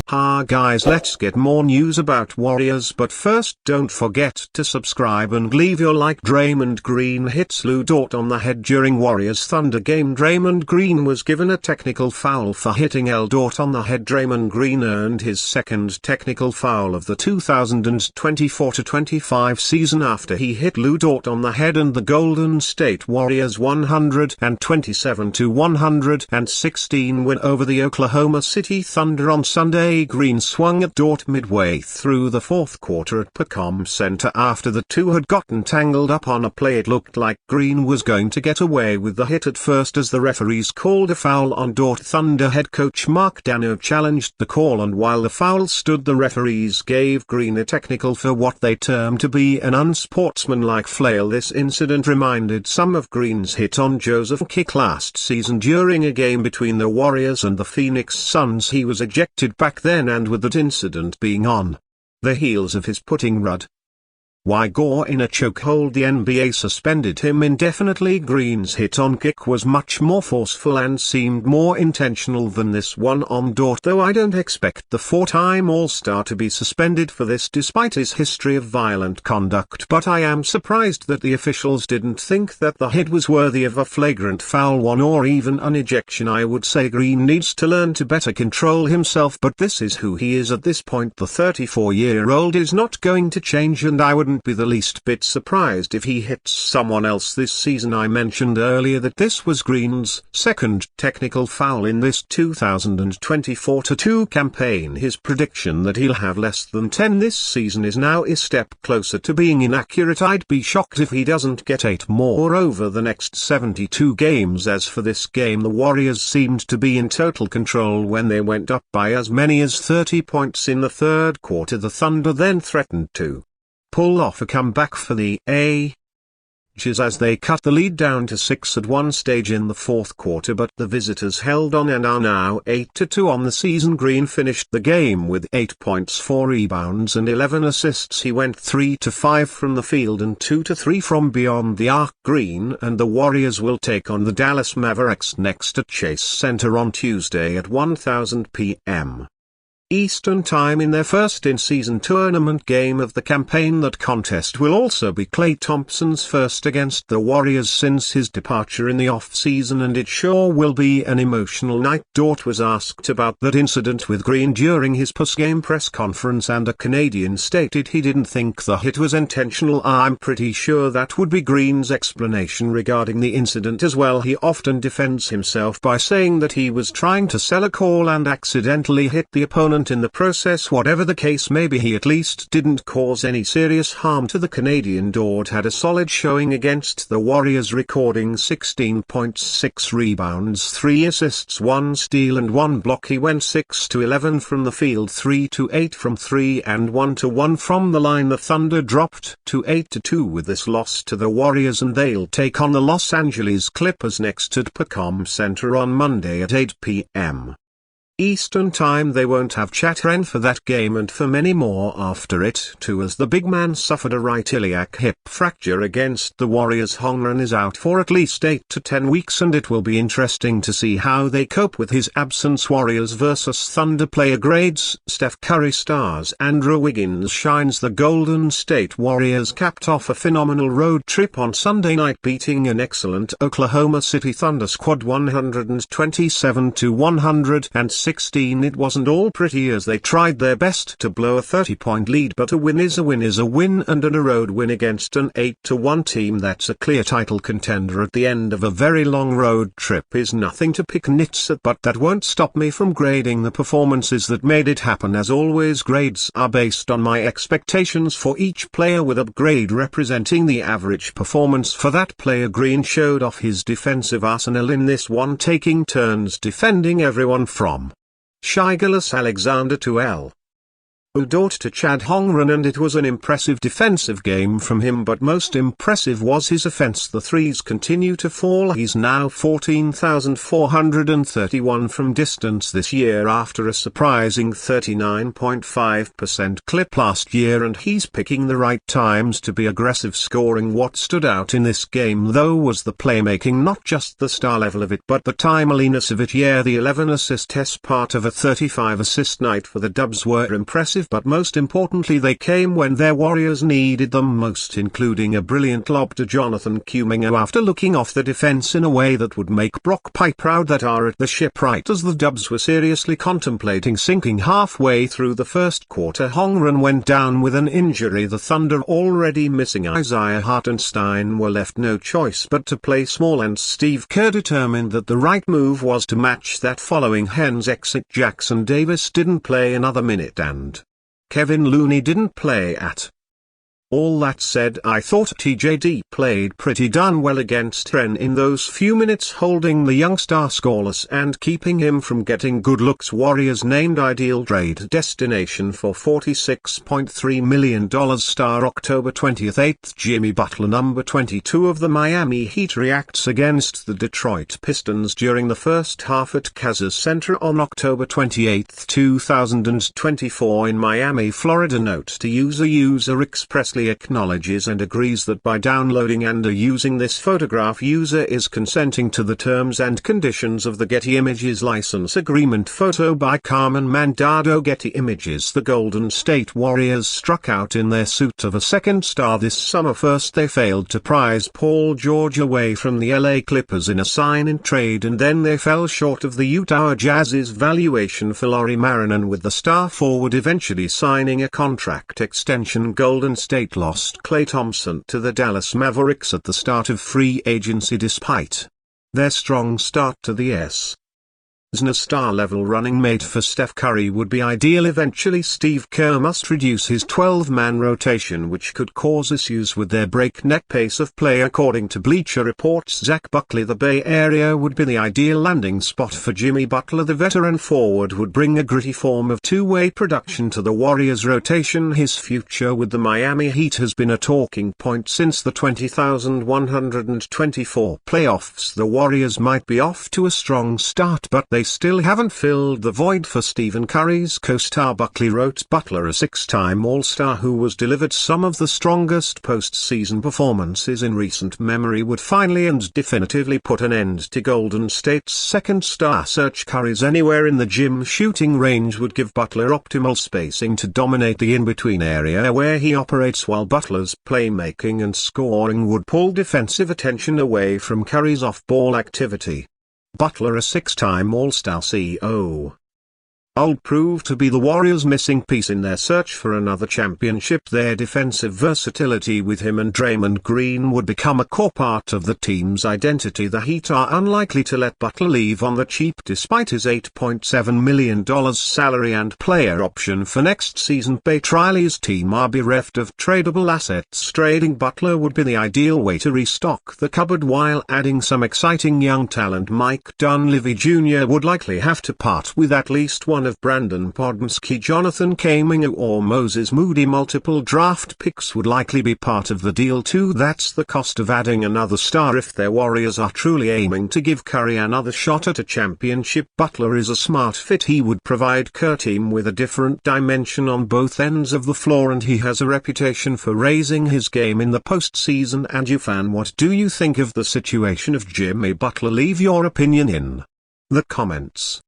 Ha guys, let's get more news about Warriors, but first don't forget to subscribe and leave your like. Draymond Green hits Dort on the head during Warriors Thunder game. Draymond Green was given a technical foul for hitting Dort on the head. Draymond Green earned his second technical foul of the 2024-25 season after he hit Dort on the head, and the Golden State Warriors 127-116 win over the Oklahoma City Thunder on Sunday. Green swung at Dort midway through the fourth quarter at Pecom Center after the two had gotten tangled up on a play. It looked like Green was going to get away with the hit at first as the referees called a foul on Dort. Thunder head coach Mark Dano challenged the call, and while the foul stood, the referees gave Green a technical for what they termed to be an unsportsmanlike flail. This incident reminded some of Green's hit on Joseph kick last season during a game between the Warriors and the Phoenix Suns. He was ejected back then, and with that incident being on the heels of his putting Rud Gore in a chokehold, the NBA suspended him indefinitely. Green's hit on kick was much more forceful and seemed more intentional than this one on Dort, though I don't expect the four-time All-Star to be suspended for this despite his history of violent conduct. But I am surprised that the officials didn't think that the hit was worthy of a flagrant foul one or even an ejection. I would say Green needs to learn to better control himself, but this is who he is at this point. The 34-year-old is not going to change, and I wouldn't be the least bit surprised if he hits someone else this season. I mentioned earlier that this was Green's second technical foul in this 2024-2 campaign. His prediction that he'll have less than 10 this season is now a step closer to being inaccurate. I'd be shocked if he doesn't get 8 more over the next 72 games. As for this game, the Warriors seemed to be in total control when they went up by as many as 30 points in the third quarter. The Thunder then threatened to pull off a comeback for the A's as they cut the lead down to 6 at one stage in the fourth quarter, but the visitors held on and are now 8-2 on the season. Green finished the game with 8 points, 4 rebounds and 11 assists. He went 3-5 from the field and 2-3 from beyond the arc. Green and the Warriors will take on the Dallas Mavericks next at Chase Center on Tuesday at 1:00 p.m. Eastern Time in their first in-season tournament game of the campaign. That contest will also be Klay Thompson's first against the Warriors since his departure in the off-season, and it sure will be an emotional night. Dort was asked about that incident with Green during his post-game press conference, and a Canadian stated he didn't think the hit was intentional. I'm pretty sure that would be Green's explanation regarding the incident as well. He often defends himself by saying that he was trying to sell a call and accidentally hit the opponent in the process. Whatever the case may be, he at least didn't cause any serious harm to the Canadian. Dort had a solid showing against the Warriors, recording 16 points, 6 rebounds, 3 assists, 1 steal and 1 block. He went 6-11 from the field, 3-8 from 3 and 1-1 from the line. The Thunder dropped to 8-2 with this loss to the Warriors, and they'll take on the Los Angeles Clippers next at Pecom Center on Monday at 8 p.m. Eastern Time. They won't have Chatren for that game and for many more after it too, as the big man suffered a right iliac hip fracture against the Warriors. Holmgren is out for at least 8 to 10 weeks, and it will be interesting to see how they cope with his absence. Warriors vs Thunder player grades. Steph Curry stars. Andrew Wiggins shines. The Golden State Warriors capped off a phenomenal road trip on Sunday night, beating an excellent Oklahoma City Thunder squad 127-116. It wasn't all pretty as they tried their best to blow a 30-point lead, but a win is a win is a win, and a road win against an 8-1 team that's a clear title contender at the end of a very long road trip is nothing to pick nits at. But that won't stop me from grading the performances that made it happen. As always, grades are based on my expectations for each player, with a grade representing the average performance for that player. Green showed off his defensive arsenal in this one, taking turns defending everyone from Shai Gilgeous-Alexander to Dort to Chad Hongren, and it was an impressive defensive game from him, but most impressive was his offense. The threes continue to fall. He's now 14,431 from distance this year after a surprising 39.5% clip last year, and he's picking the right times to be aggressive scoring. What stood out in this game though was the playmaking, not just the star level of it but the timeliness of it. Yeah, the 11 assists part of a 35 assist night for the Dubs were impressive, but most importantly they came when their Warriors needed them most, including a brilliant lob to Jonathan Kuminga after looking off the defense in a way that would make Brock Pye proud. That are at the ship right as the Dubs were seriously contemplating sinking halfway through the first quarter. Hongren went down with an injury. The Thunder, already missing Isaiah Hartenstein, were left no choice but to play small, and Steve Kerr determined that the right move was to match that. Following Hen's exit, Jackson Davis didn't play another minute and Kevin Looney didn't play at all. That said, I thought TJD played pretty darn well against Ren in those few minutes, holding the young star scoreless and keeping him from getting good looks. Warriors named ideal trade destination for $46.3 million star October 28th. Jimmy Butler, number 22 of the Miami Heat, reacts against the Detroit Pistons during the first half at Caesars Center on October 28, 2024 in Miami, Florida. Note to user expressly acknowledges and agrees that by downloading and using this photograph, user is consenting to the terms and conditions of the Getty Images license agreement. Photo by Carmen Mandado. Getty Images. The Golden State Warriors struck out in their suit of a second star this summer. First they failed to prize Paul George away from the LA Clippers in a sign-in trade, and then they fell short of the Utah Jazz's valuation for Lauri Markkanen, with the star forward eventually signing a contract extension. Golden State lost Klay Thompson to the Dallas Mavericks at the start of free agency despite their strong start to the gswnewstoday star-level running mate for Steph Curry would be ideal. Eventually Steve Kerr must reduce his 12-man rotation, which could cause issues with their breakneck pace of play. According to Bleacher Report's Zach Buckley, the Bay Area would be the ideal landing spot for Jimmy Butler. The veteran forward would bring a gritty form of two-way production to the Warriors rotation. His future with the Miami Heat has been a talking point since the 20,124 playoffs. The Warriors might be off to a strong start, but they still haven't filled the void for Stephen Curry's co-star. Buckley wrote, Butler, a six-time All-Star who was delivered some of the strongest postseason performances in recent memory, would finally and definitively put an end to Golden State's second star search. Curry's anywhere in the gym shooting range would give Butler optimal spacing to dominate the in-between area where he operates, while Butler's playmaking and scoring would pull defensive attention away from Curry's off-ball activity. Butler, a six-time All-Star CO, would prove to be the Warriors' missing piece in their search for another championship. Their defensive versatility with him and Draymond Green would become a core part of the team's identity. The Heat are unlikely to let Butler leave on the cheap despite his $8.7 million salary and player option for next season. Pat Riley's team are bereft of tradable assets. Trading Butler would be the ideal way to restock the cupboard while adding some exciting young talent. Mike Dunleavy Jr. would likely have to part with at least one of Brandon Podmski, Jonathan Kuminga, or Moses Moody. Multiple draft picks would likely be part of the deal too. That's the cost of adding another star if their Warriors are truly aiming to give Curry another shot at a championship. Butler is a smart fit. He would provide Kerr team with a different dimension on both ends of the floor, and he has a reputation for raising his game in the postseason. And you fan, what do you think of the situation of Jimmy Butler? Leave your opinion in the comments.